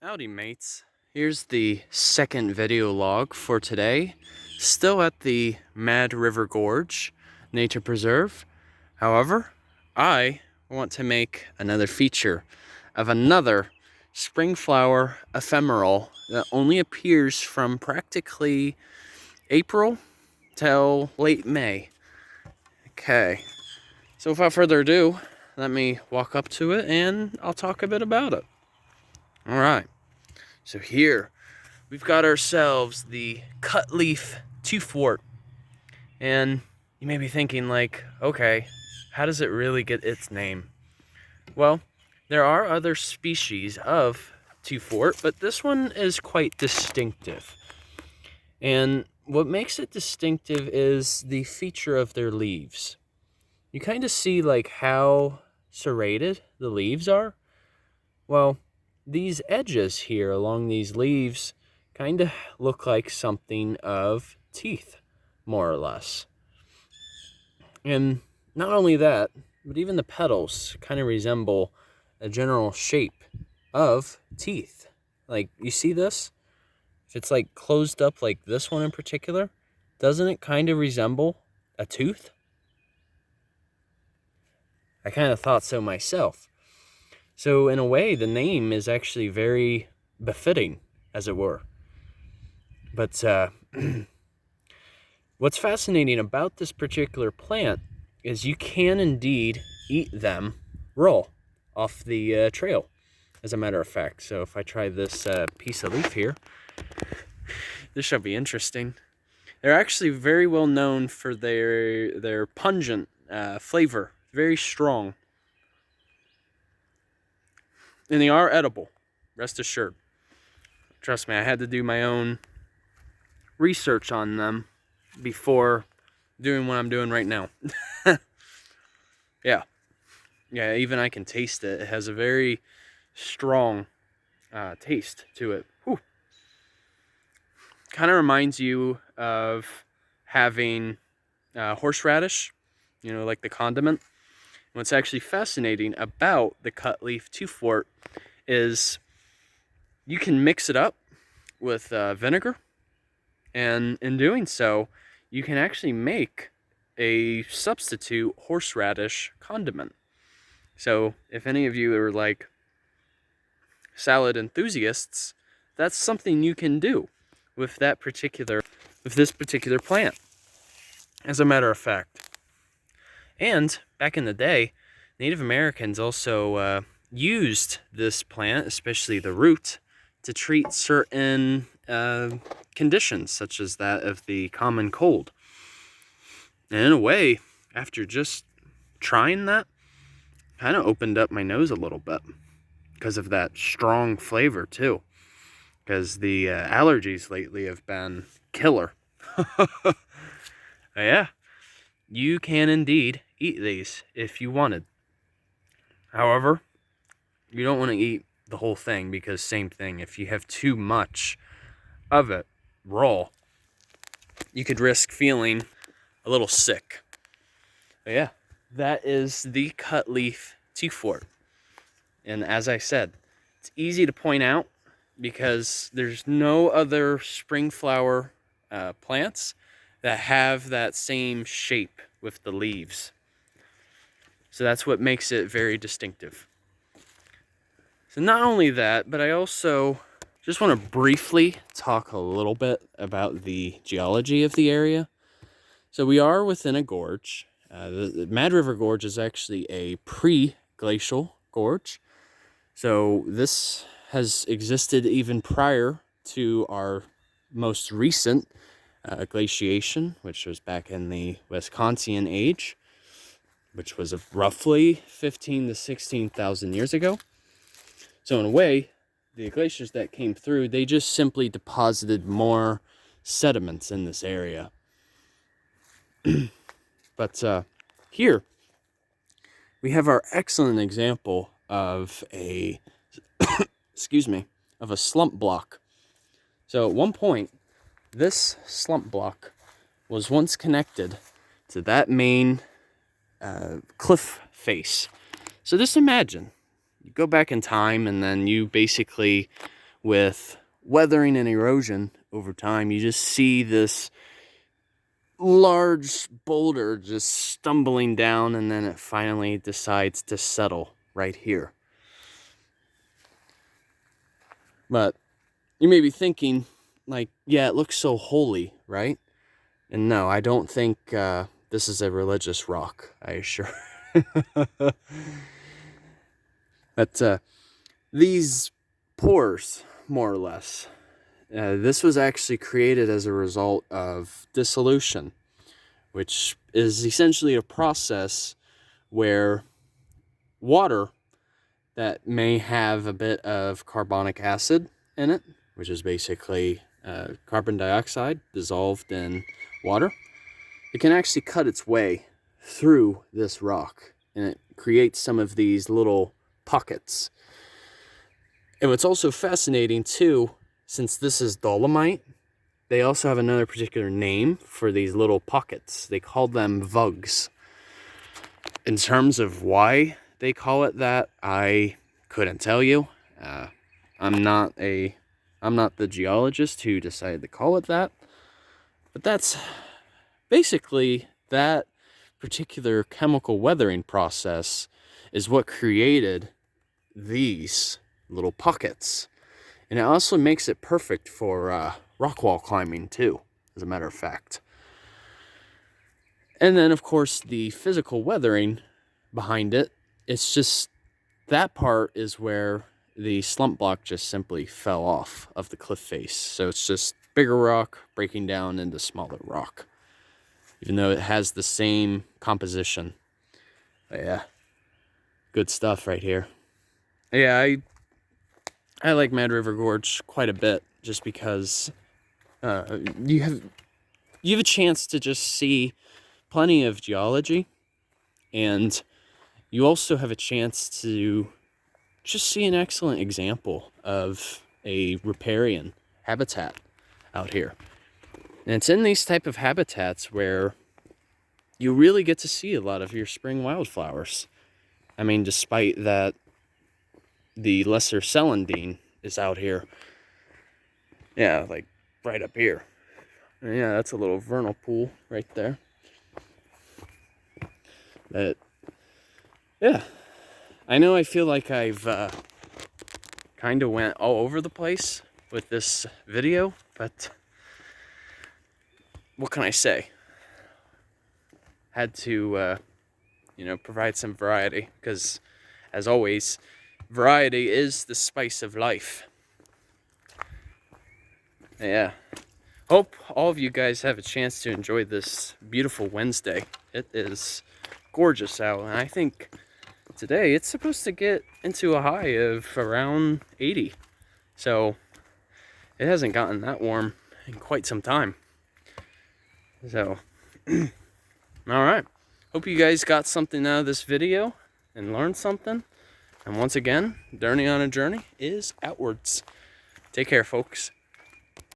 Howdy mates, here's the second video log for today, still at the Mad River Gorge Nature Preserve. However, I want to make another feature of another spring flower ephemeral that only appears from practically April till late May. Okay, so without further ado, let me walk up to it and I'll talk a bit about it. Alright. So here, we've got ourselves the Cutleaf Toothwort. And you may be thinking like, okay, how does it really get its name? Well, there are other species of toothwort, but this one is quite distinctive. And what makes it distinctive is the feature of their leaves. You kind of see like how serrated the leaves are. Well, these edges here along these leaves kind of look like something of teeth, more or less. And not only that, but even the petals kind of resemble a general shape of teeth. Like, you see this? If it's like closed up like this one in particular, doesn't it kind of resemble a tooth? I kind of thought so myself. So in a way, the name is actually very befitting, as it were. But what's fascinating about this particular plant is you can indeed eat them raw off the trail, as a matter of fact. So if I try this piece of leaf here, this shall be interesting. They're actually very well known for their pungent flavor, very strong. And they are edible, rest assured. Trust me, I had to do my own research on them before doing what I'm doing right now. Yeah, even I can taste it. It has a very strong taste to it. Whew. Kind of reminds you of having horseradish, you know, like the condiment. What's actually fascinating about the Cutleaf Toothwort is you can mix it up with vinegar, and in doing so, you can actually make a substitute horseradish condiment. So if any of you are like salad enthusiasts, that's something you can do with this particular plant, as a matter of fact. And back in the day, Native Americans also used this plant, especially the root, to treat certain conditions, such as that of the common cold. And in a way, after just trying that, kind of opened up my nose a little bit because of that strong flavor too. Because the allergies lately have been killer. Yeah, you can indeed eat these if you wanted. However, you don't want to eat the whole thing, because same thing, if you have too much of it raw, you could risk feeling a little sick. But yeah, that is the Cutleaf Toothwort. And as I said, it's easy to point out because there's no other spring flower plants that have that same shape with the leaves. So that's what makes it very distinctive. So not only that, but I also just want to briefly talk a little bit about the geology of the area. So we are within a gorge. The Mad River Gorge is actually a pre-glacial gorge. So this has existed even prior to our most recent glaciation, which was back in the Wisconsin age, which was roughly 15 to 16,000 years ago. So in a way, the glaciers that came through, they just simply deposited more sediments in this area. But here, we have our excellent example of a, of a slump block. So at one point, this slump block was once connected to that main cliff face. So just imagine, you go back in time and then you basically with weathering and erosion over time, you just see this large boulder just stumbling down, and then it finally decides to settle right here. But you may be thinking, like, yeah, it looks so holy, right? And no, I don't think this is a religious rock, I assure. But these pores, more or less, this was actually created as a result of dissolution, which is essentially a process where water that may have a bit of carbonic acid in it, which is basically carbon dioxide dissolved in water, it can actually cut its way through this rock, and it creates some of these little pockets. And what's also fascinating too, since this is Dolomite, they also have another particular name for these little pockets. They call them vugs. In terms of why they call it that, I couldn't tell you. I'm not the geologist who decided to call it that. But that's basically that particular chemical weathering process is what created these little pockets. And it also makes it perfect for rock wall climbing too, as a matter of fact. And then, of course, the physical weathering behind it, it's just that part is where the slump block just simply fell off of the cliff face. So it's just bigger rock breaking down into smaller rock, even though it has the same composition. But yeah, good stuff right here. Yeah, I like Mad River Gorge quite a bit, just because you have a chance to just see plenty of geology, and you also have a chance to just see an excellent example of a riparian habitat out here. And it's in these type of habitats where you really get to see a lot of your spring wildflowers. I mean, despite that the lesser celandine is out here. Yeah, like right up here. And yeah, that's a little vernal pool right there. But yeah, I know I feel like I've kind of went all over the place with this video, but what can I say? Had to, provide some variety, because as always, variety is the spice of life. Yeah. Hope all of you guys have a chance to enjoy this beautiful Wednesday. It is gorgeous out, and I think today it's supposed to get into a high of around 80. So it hasn't gotten that warm in quite some time. So, all right. Hope you guys got something out of this video and learned something. And once again, Journey on a Journey is outwards. Take care, folks.